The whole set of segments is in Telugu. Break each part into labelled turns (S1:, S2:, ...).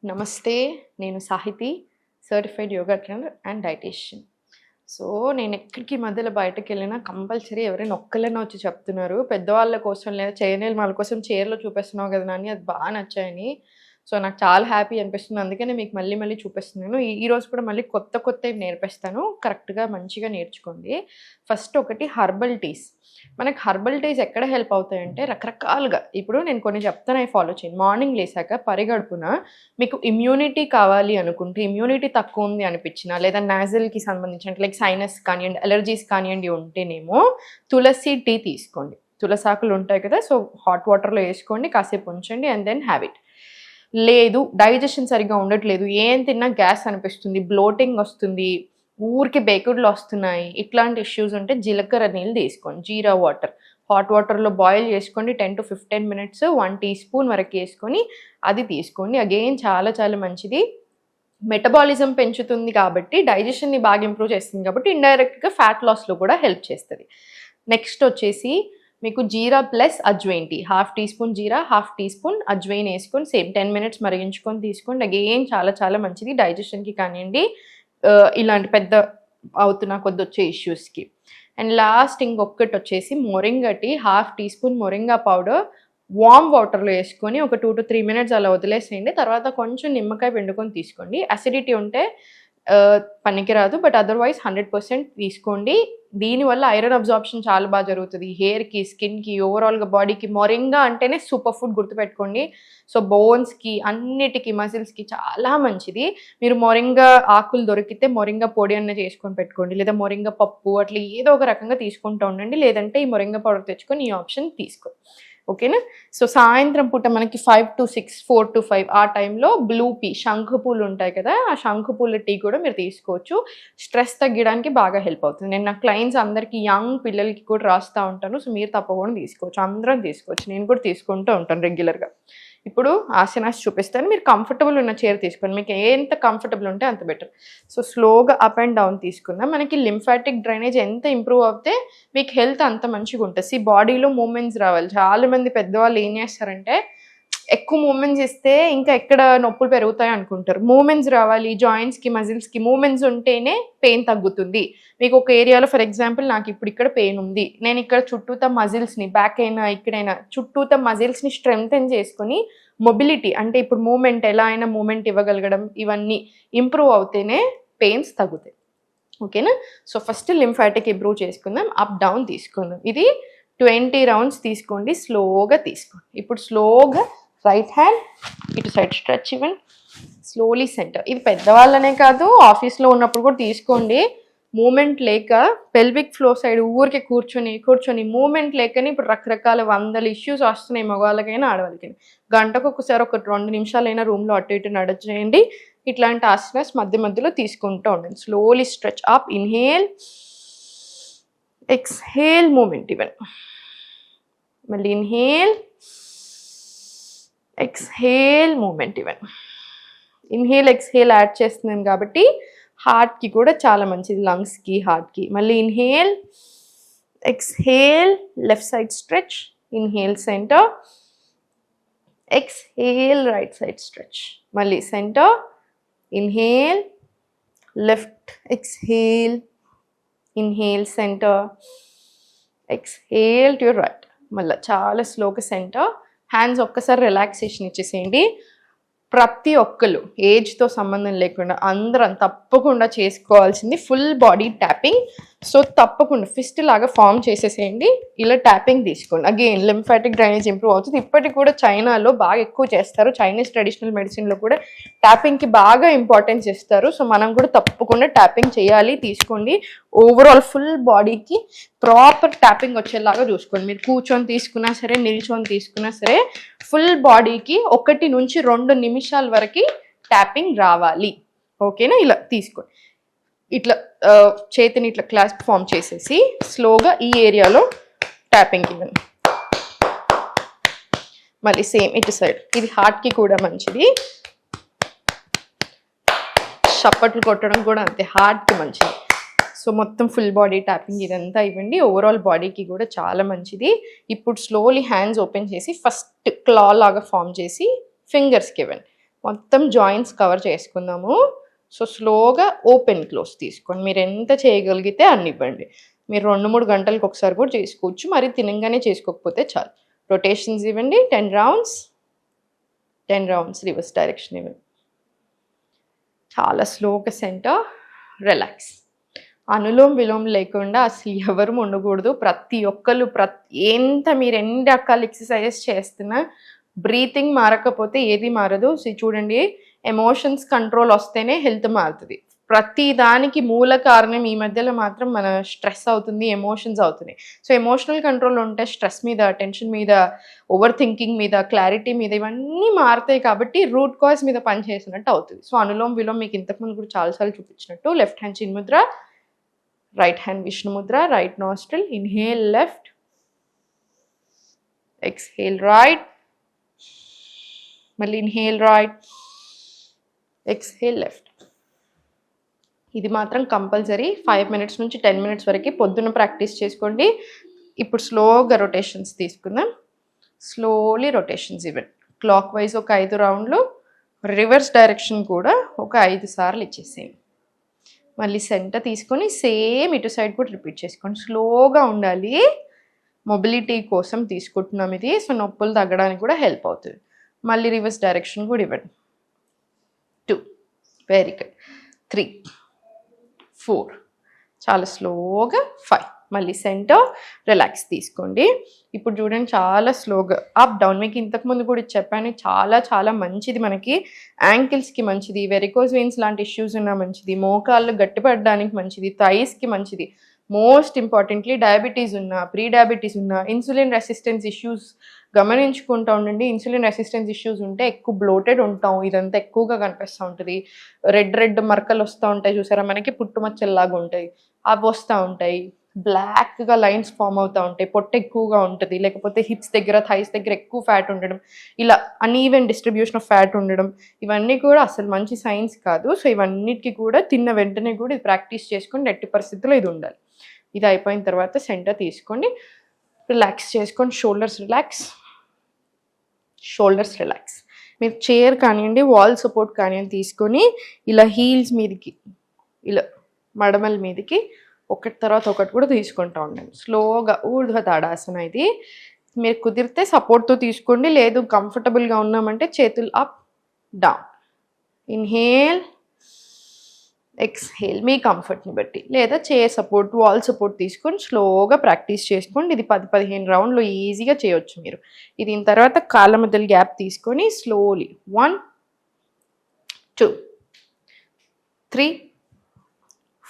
S1: నమస్తే. నేను Sahithi, certified yoga trainer and dietitian. So, నేనెక్కడికి ఈ మధ్యలో బయటకెళ్ళినా కంపల్సరీ ఎవరైనా ఒక్కళ్ళైనా వచ్చి చెప్తున్నారు. పెద్దవాళ్ళ కోసం లేదా చేయలేని వాళ్ళ కోసం చీరలో చూపిస్తున్నావు కదా నాని, అది బా నచ్చాయని. సో, నాకు చాలా హ్యాపీ అనిపిస్తుంది. అందుకనే మీకు మళ్ళీ మళ్ళీ చూపిస్తున్నాను. ఈరోజు కూడా మళ్ళీ కొత్తవి నేర్పిస్తాను. కరెక్ట్‌గా మంచిగా నేర్చుకోండి. ఫస్ట్ ఒకటి హెర్బల్ టీస్. మనకు హెర్బల్ టీస్ ఎక్కడ హెల్ప్ అవుతాయంటే రకరకాలుగా. ఇప్పుడు నేను కొన్ని చెప్తాను, అవి ఫాలో చేయండి. మార్నింగ్ లేసాక పరిగడుపున మీకు ఇమ్యూనిటీ కావాలి అనుకుంటే, ఇమ్యూనిటీ తక్కువ ఉంది అనిపించినా, లేదా నాజల్‌కి సంబంధించిన లైక్ సైనస్ కానియండి, అలర్జీస్ కానియండి ఉంటేనేమో తులసి టీ తీసుకోండి. తులసాకులు ఉంటాయి కదా! సో, హాట్ వాటర్‌లో వేసుకోండి, కాసేపు ఉంచండి అండ్ దెన్ హ్యావ్ ఇట్. లేదు డైజెషన్ సరిగ్గా ఉండట్లేదు, ఏం తిన్నా గ్యాస్ అనిపిస్తుంది, బ్లోటింగ్ వస్తుంది, ఊరికే బేకుడ్లు వస్తున్నాయి, ఇట్లాంటి ఇష్యూస్ ఉంటే జీలకర్ర నీళ్ళు తీసుకోండి. జీరా వాటర్ హాట్ వాటర్లో బాయిల్ చేసుకోండి. 10 to 15 minutes 1 teaspoon వరకు వేసుకొని అది తీసుకోండి. అగైన్ చాలా చాలా మంచిది. మెటబాలిజం పెంచుతుంది కాబట్టి, డైజెషన్ని బాగా ఇంప్రూవ్ చేస్తుంది కాబట్టి, ఇండైరెక్ట్గా ఫ్యాట్ లాస్లో కూడా హెల్ప్ చేస్తుంది. నెక్స్ట్ వచ్చేసి మీకు జీరా ప్లస్ అజ్వైన్ టీ. 1/2 teaspoon జీరా, 1/2 teaspoon అజ్వైన్ వేసుకొని సేమ్ 10 minutes మరిగించుకొని తీసుకోండి. అగైన్ చాలా చాలా మంచిది డైజెషన్కి కానివ్వండి, ఇలాంటి పెద్ద అవుతున్న కొద్ది వచ్చే ఇష్యూస్కి. అండ్ లాస్ట్ ఇంకొకటి వచ్చేసి moringa tea. 1/2 teaspoon moringa powder warm వాటర్లో వేసుకొని ఒక 2 to 3 minutes అలా వదిలేసేయండి. తర్వాత కొంచెం నిమ్మకాయ పిండుకొని తీసుకోండి. అసిడిటీ ఉంటే పనికిరాదు, బట్ అదర్వైజ్ 100% తీసుకోండి. దీనివల్ల ఐరన్ అబ్జార్ప్షన్ చాలా బాగా జరుగుతుంది. హెయిర్కి, స్కిన్కి, ఓవరాల్గా బాడీకి. మొరింగా అంటేనే సూపర్ ఫుడ్, గుర్తుపెట్టుకోండి. సో బోన్స్కి, అన్నిటికీ, మజిల్స్కి చాలా మంచిది. మీరు మొరింగా ఆకులు దొరికితే మొరింగా పొడి అన్న చేసుకొని పెట్టుకోండి, లేదా మొరింగా పప్పు అట్లా ఏదో ఒక రకంగా తీసుకుంటూ ఉండండి. లేదంటే ఈ మొరింగా పౌడర్ తెచ్చుకొని ఈ ఆప్షన్ తీసుకో. ఓకేనా? సో సాయంత్రం పూట మనకి 5 to 6, 4 to 5 ఆ టైంలో బ్లూ పీ, శంఖు పూలు ఉంటాయి కదా, ఆ శంఖు పూల టీ కూడా మీరు తీసుకోవచ్చు. స్ట్రెస్ తగ్గడానికి బాగా హెల్ప్ అవుతుంది. నేను నా క్లయింట్స్ అందరికీ, యంగ్ పిల్లలకి కూడా రాస్తూ ఉంటాను. సో మీరు తప్పకుండా తీసుకోవచ్చు, అందరం తీసుకోవచ్చు. నేను కూడా తీసుకుంటూ ఉంటాను రెగ్యులర్గా. ఇప్పుడు ఆసనాస్ చూపిస్తాను. మీరు కంఫర్టబుల్ ఉన్న చైర్ తీసుకోండి. మీకు ఎంత కంఫర్టబుల్ ఉంటే అంత బెటర్. సో స్లోగా అప్ అండ్ డౌన్ తీసుకుందాం. మనకి లింఫాటిక్ డ్రైనేజ్ ఎంత ఇంప్రూవ్ అవుతే మీకు హెల్త్ అంత మంచిగా ఉంటుంది. బాడీలో మూమెంట్స్ రావాలి. చాలామంది పెద్దవాళ్ళు ఏం చేస్తారంటే ఎక్కువ మూమెంట్స్ ఇస్తే ఇంకా ఎక్కడ నొప్పులు పెరుగుతాయి అనుకుంటారు. మూమెంట్స్ రావాలి, జాయింట్స్కి, మజిల్స్కి మూమెంట్స్ ఉంటేనే పెయిన్ తగ్గుతుంది. మీకు ఒక ఏరియాలో ఫర్ ఎగ్జాంపుల్ నాకు ఇప్పుడు ఇక్కడ పెయిన్ ఉంది, నేను ఇక్కడ చుట్టూతా మజిల్స్ని, బ్యాక్ అయినా ఇక్కడైనా చుట్టూతా మజిల్స్ని స్ట్రెంగ్తెన్ చేసుకొని మొబిలిటీ అంటే ఇప్పుడు మూమెంట్ ఎలా అయినా మూమెంట్ ఇవ్వగలగడం, ఇవన్నీ ఇంప్రూవ్ అవుతేనే పెయిన్స్ తగ్గుతాయి. ఓకేనా? సో ఫస్ట్ లింఫాటిక్ ఇంప్రూవ్ చేసుకుందాం. అప్ డౌన్ తీసుకుందాం. ఇది 20 rounds తీసుకోండి. స్లోగా తీసుకోండి. ఇప్పుడు స్లోగా రైట్ హ్యాండ్ ఇటు సైడ్ స్ట్రెచ్ ఇవ్వండి. Slowly centre. ఇది పెద్దవాళ్ళనే కాదు, ఆఫీస్లో ఉన్నప్పుడు కూడా తీసుకోండి. మూమెంట్ లేక పెల్విక్ ఫ్లో సైడ్ ఊరికే కూర్చొని మూమెంట్ లేకని ఇప్పుడు రకరకాల 100 issues వస్తున్నాయి, మగవాళ్ళకైనా ఆడవాళ్ళకైనా. గంటకు ఒకసారి ఒక 2 నిమిషాలైనా రూమ్లో అటు ఇటు నడచేయండి. ఇట్లాంటి ఆసనాస్ మధ్య మధ్యలో తీసుకుంటూ ఉండండి. Slowly stretch up, inhale, exhale, movement ఇవ్వండి. మళ్ళీ ఇన్హేల్, ఎక్స్హేల్, మూమెంట్ ఇవ్వండి. ఇన్హేల్ ఎక్స్హేల్ యాడ్ చేస్తున్నాను కాబట్టి హార్ట్కి కూడా చాలా మంచిది, లంగ్స్కి, హార్ట్కి. మళ్ళీ inhale, exhale, left side stretch, inhale centre, exhale right side stretch, మళ్ళీ centre, inhale, left, exhale, inhale centre, exhale to your right. మళ్ళీ చాలా స్లోగా సెంటర్. హ్యాండ్స్ ఒక్కసారి రిలాక్సేషన్ ఇచ్చేసేయండి. ప్రతి ఒక్కరు ఏజ్తో సంబంధం లేకుండా అందరం తప్పకుండా చేసుకోవాల్సింది ఫుల్ బాడీ ట్యాపింగ్. సో తప్పకుండా ఫిస్ట్ లాగా ఫామ్ చేసేసేయండి. ఇలా ట్యాపింగ్ తీసుకోండి. అగైన్ లింఫాటిక్ డ్రైనేజ్ ఇంప్రూవ్ అవుతుంది. ఇప్పటికి కూడా చైనాలో బాగా ఎక్కువ చేస్తారు. చైనీస్ ట్రెడిషనల్ మెడిసిన్లో కూడా ట్యాపింగ్కి బాగా ఇంపార్టెన్స్ ఇస్తారు. సో మనం కూడా తప్పకుండా ట్యాపింగ్ చేయాలి. తీసుకోండి. ఓవరాల్ ఫుల్ బాడీకి ప్రాపర్ ట్యాపింగ్ వచ్చేలాగా చూసుకోండి. మీరు కూర్చొని తీసుకున్నా సరే, నిల్చొని తీసుకున్నా సరే, ఫుల్ బాడీకి 1 నుంచి 2 నిమిషాల వరకు ట్యాపింగ్ రావాలి. ఓకేనా? ఇలా తీసుకోండి. ఇట్లా చేతిని ఇట్లా క్లాస్ప్ ఫామ్ చేసేసి స్లోగా ఈ ఏరియాలో ట్యాపింగ్ ఇవ్వండి. మళ్ళీ సేమ్ ఇటు సైడ్. ఇది హార్ట్కి కూడా మంచిది. చప్పట్లు కొట్టడం కూడా అంతే, హార్ట్కి మంచిది. సో మొత్తం ఫుల్ బాడీ ట్యాపింగ్ ఇదంతా ఇవ్వండి. ఓవరాల్ బాడీకి కూడా చాలా మంచిది. ఇప్పుడు స్లోలీ హ్యాండ్స్ ఓపెన్ చేసి ఫస్ట్ క్లా లాగా ఫామ్ చేసి ఫింగర్స్కి ఇవ్వండి. మొత్తం జాయింట్స్ కవర్ చేసుకుందాము. సో స్లోగా ఓపెన్ క్లోజ్ తీసుకోండి. మీరు ఎంత చేయగలిగితే అన్ని ఇవ్వండి. మీరు 2-3 గంటలకు ఒకసారి కూడా చేసుకోవచ్చు. మరి తినంగానే చేసుకోకపోతే చాలు. రొటేషన్స్ ఇవ్వండి. 10 రౌండ్స్ రివర్స్ డైరెక్షన్ ఇవ్వండి. చాలా స్లోగా సెంటర్, రిలాక్స్. అనులోమ్ విలోమ్ లేకుండా అసలు ఎవరు ఉండకూడదు. ప్రతి ఒక్కరు మీరు ఎన్ని రకాల ఎక్సర్సైజెస్ చేస్తున్నా బ్రీతింగ్ మారకపోతే ఏది మారదు. సో చూడండి, ఎమోషన్స్ కంట్రోల్ వస్తేనే హెల్త్ మారుతుంది. ప్రతి దానికి మూల కారణం ఈ మధ్యలో మాత్రం మన స్ట్రెస్ అవుతుంది, ఎమోషన్స్ అవుతున్నాయి. సో ఎమోషనల్ కంట్రోల్ ఉంటే స్ట్రెస్ మీద, టెన్షన్ మీద, ఓవర్ థింకింగ్ మీద, క్లారిటీ మీద ఇవన్నీ మారుతాయి. కాబట్టి రూట్ కాజ్ మీద పనిచేసినట్టు అవుతుంది. సో అనులోమ్ విలోమ్ మీకు ఇంతకుముందు కూడా చాలాసార్లు చూపించినట్టు లెఫ్ట్ హ్యాండ్ చిన్ Mudra, right hand Vishnu Mudra, right nostril, inhale left, exhale right, మళ్ళీ ఇన్హేల్ రైట్, ఎక్స్హేల్ లెఫ్ట్. ఇది మాత్రం కంపల్సరీ 5 minutes నుంచి 10 minutes వరకు పొద్దున్న ప్రాక్టీస్ చేసుకోండి. ఇప్పుడు స్లోగా రొటేషన్స్ తీసుకుందాం. స్లోలీ రొటేషన్స్ ఇవ్వండి. క్లాక్ వైజ్ ఒక 5 రౌండ్లు, రివర్స్ డైరెక్షన్ కూడా ఒక 5 సార్లు ఇచ్చేసేయండి. మళ్ళీ సెంటర్ తీసుకొని సేమ్ ఇటు సైడ్ కూడా రిపీట్ చేసుకోండి. స్లోగా ఉండాలి. మొబిలిటీ కోసం తీసుకుంటున్నాం ఇది. సో నొప్పులు తగ్గడానికి కూడా హెల్ప్ అవుతుంది. మళ్ళీ రివర్స్ డైరెక్షన్ కూడా ఇవ్వండి. 2, వెరీ గుడ్, 3, 4, చాలా స్లోగా 5, మళ్ళీ సెంటర్, రిలాక్స్ తీసుకోండి. ఇప్పుడు చూడండి చాలా స్లోగా అప్ డౌన్. మీకు ఇంతకుముందు కూడా చెప్పాను, చాలా చాలా మంచిది. మనకి యాంకిల్స్కి మంచిది, వెరికోజ్ వెయిన్స్ లాంటి ఇష్యూస్ ఉన్నా మంచిది, మోకాళ్ళు గట్టిపడడానికి మంచిది, థైస్కి మంచిది. మోస్ట్ ఇంపార్టెంట్లీ డయాబెటీస్ ఉన్నా, ప్రీ డయాబెటీస్ ఉన్నా, ఇన్సులిన్ రెసిస్టెన్స్ ఇష్యూస్ గమనించుకుంటూ ఉండండి. ఇన్సులిన్ రెసిస్టెన్స్ ఇష్యూస్ ఉంటే ఎక్కువ బ్లోటెడ్ ఉంటాం, ఇదంతా ఎక్కువగా కనిపిస్తూ ఉంటుంది. రెడ్ మరకలు వస్తూ ఉంటాయి చూసారా, మనకి పుట్టుమచ్చల్లాగా ఉంటాయి, అవి వస్తూ ఉంటాయి. బ్లాక్గా లైన్స్ ఫామ్ అవుతూ ఉంటాయి, పొట్ట ఎక్కువగా ఉంటుంది, లేకపోతే హిప్స్ దగ్గర, థైస్ దగ్గర ఎక్కువ ఫ్యాట్ ఉండడం, ఇలా అన్ఈవెన్ డిస్ట్రిబ్యూషన్ ఆఫ్ ఫ్యాట్ ఉండడం, ఇవన్నీ కూడా అసలు మంచి సైన్స్ కాదు. సో ఇవన్నిటికీ కూడా తిన్న వెంటనే కూడా ఇది ప్రాక్టీస్ చేసుకొని ఎట్టి పరిస్థితుల్లో ఇది ఉండాలి. ఇది అయిపోయిన తర్వాత సెంటర్ తీసుకోండి, రిలాక్స్ చేసుకోండి. Shoulders relax. మీరు చైర్ కానివ్వండి, వాల్ సపోర్ట్ కానివ్వండి తీసుకొని ఇలా హీల్స్ మీదకి, ఇలా మడమల మీదకి ఒకటి తర్వాత ఒకటి కూడా తీసుకుంటూ ఉండండి. స్లోగా ఊర్ధ్వ తాడాసన. ఇది మీరు కుదిరితే సపోర్ట్తో తీసుకోండి, లేదు కంఫర్టబుల్గా ఉన్నామంటే చేతులు అప్ డౌన్, ఇన్హేల్ ఎక్స్హేల్, మీ కంఫర్ట్ని బట్టి, లేదా చైర్ సపోర్ట్, వాల్ సపోర్ట్ తీసుకొని స్లోగా ప్రాక్టీస్ చేసుకోండి. ఇది 10-15 రౌండ్లు ఈజీగా చేయొచ్చు మీరు. ఇది దీని తర్వాత కాళ్ళ మధ్యలో గ్యాప్ తీసుకొని స్లోలీ 1, 2, 3,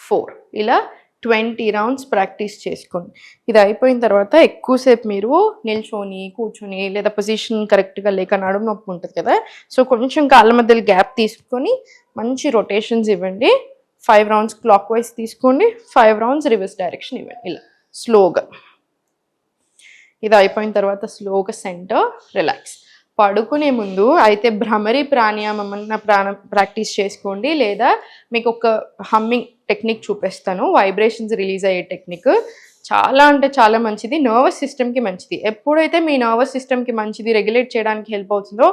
S1: 4 ఇలా 20 రౌండ్స్ ప్రాక్టీస్ చేసుకోండి. ఇది అయిపోయిన తర్వాత ఎక్కువసేపు మీరు నిల్చొని కూర్చొని లేదా పొజిషన్ కరెక్ట్గా లేక నడుము నొప్పి ఉంటుంది కదా, సో కొంచెం కాళ్ళ మధ్యలో గ్యాప్ తీసుకొని మంచి రొటేషన్స్ ఇవ్వండి. 5 రౌండ్స్ క్లాక్ వైజ్ తీసుకోండి, 5 రౌండ్స్ రివర్స్ డైరెక్షన్ ఇవ్వండి ఇలా స్లోగా. ఇది అయిపోయిన తర్వాత స్లోగా సెంటర్, రిలాక్స్. పడుకునే ముందు అయితే భ్రమరి ప్రాణాయామం అన్న ప్రాక్టీస్ చేసుకోండి, లేదా మీకు ఒక హమ్మింగ్ టెక్నిక్ చూపిస్తాను, వైబ్రేషన్స్ రిలీజ్ అయ్యే టెక్నిక్. చాలా అంటే చాలా మంచిది, నర్వస్ సిస్టమ్కి మంచిది. ఎప్పుడైతే మీ నర్వస్ సిస్టమ్కి మంచిది, రెగ్యులేట్ చేయడానికి హెల్ప్ అవుతుందో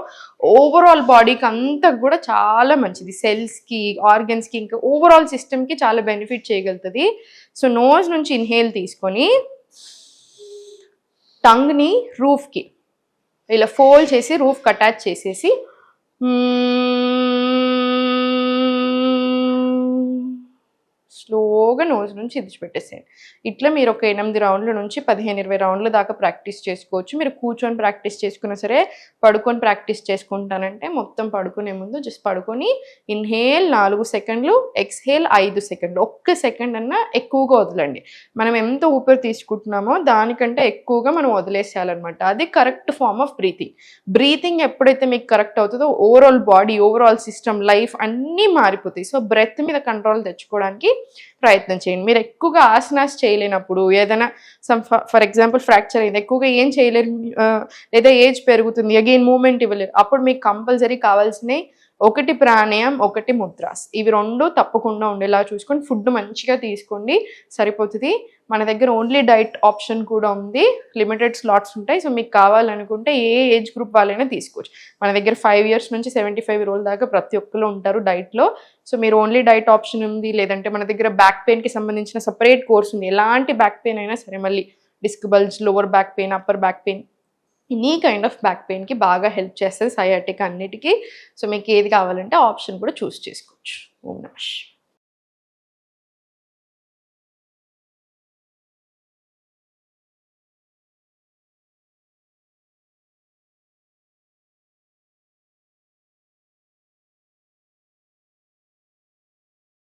S1: ఓవరాల్ బాడీకి అంతా కూడా చాలా మంచిది. సెల్స్కి, ఆర్గన్స్కి, ఇంకా ఓవరాల్ సిస్టమ్కి చాలా బెనిఫిట్ చేయగలుగుతుంది. సో నోజ్ నుంచి ఇన్హేల్ తీసుకొని టంగ్ని రూఫ్కి ఇలా ఫోల్డ్ చేసి రూఫ్కి అటాచ్ చేసేసి స్లోగా నోజ్ నుంచి ఇదిచిపెట్టేసేయండి. ఇట్లా మీరు ఒక 8 రౌండ్ల నుంచి 15-20 రౌండ్ల దాకా ప్రాక్టీస్ చేసుకోవచ్చు. మీరు కూర్చొని ప్రాక్టీస్ చేసుకున్నా సరే, పడుకొని ప్రాక్టీస్ చేసుకుంటానంటే మొత్తం పడుకునే ముందు జస్ట్ పడుకొని ఇన్హేల్ 4 సెకండ్లు, ఎక్స్హేల్ 5 సెకండ్లు. 1 సెకండ్ అన్నా ఎక్కువగా వదలండి. మనం ఎంత ఊపిరి తీసుకుంటున్నామో దానికంటే ఎక్కువగా మనం వదిలేసేయాలన్నమాట. అది కరెక్ట్ ఫార్మ్ ఆఫ్ బ్రీతింగ్ ఎప్పుడైతే మీకు కరెక్ట్ అవుతుందో overall body, overall system, life అన్నీ మారిపోతాయి. సో బ్రెత్ మీద కంట్రోల్ తెచ్చుకోవడానికి ప్రయత్నం చేయండి. మీరు ఎక్కువగా ఆసనాస్ చేయలేనప్పుడు, ఏదైనా ఫర్ ఎగ్జాంపుల్ ఫ్రాక్చర్ అయింది, ఎక్కువగా ఏం చేయలేరు, లేదా ఏజ్ పెరుగుతుంది, అగైన్ మూమెంట్ ఇవ్వలేరు, అప్పుడు మీకు కంపల్సరీ కావాల్సినవి ఒకటి ప్రాణాయామం, ఒకటి ముద్రాస్. ఇవి 2 తప్పకుండా ఉండేలా చూసుకొని ఫుడ్ మంచిగా తీసుకోండి సరిపోతది. మన దగ్గర ఓన్లీ డైట్ ఆప్షన్ కూడా ఉంది. లిమిటెడ్ స్లాట్స్ ఉంటాయి. సో మీకు కావాలనుకుంటే ఏ ఏజ్ గ్రూప్ వాళ్ళైనా తీసుకోవచ్చు. మన దగ్గర 5 ఇయర్స్ నుంచి 75 రోజుల దాకా ప్రతి ఒక్కరు ఉంటారు డైట్‌లో. సో మీరు ఓన్లీ డైట్ ఆప్షన్ ఉంది. లేదంటే మన దగ్గర బ్యాక్ పెయిన్‌కి సంబంధించిన సెపరేట్ కోర్స్ ఉంది. ఎలాంటి బ్యాక్ పెయిన్ అయినా సరే, మళ్ళీ disc bulge, lower back pain, upper back pain, any kind of back పెయిన్‌కి బాగా హెల్ప్ చేస్తది. సయాటికా అన్నిటికి. సో మీకు ఏది కావాలంటే ఆప్షన్ కూడా చూస్ చేసుకోవచ్చు. ఓం నమః శివాయ.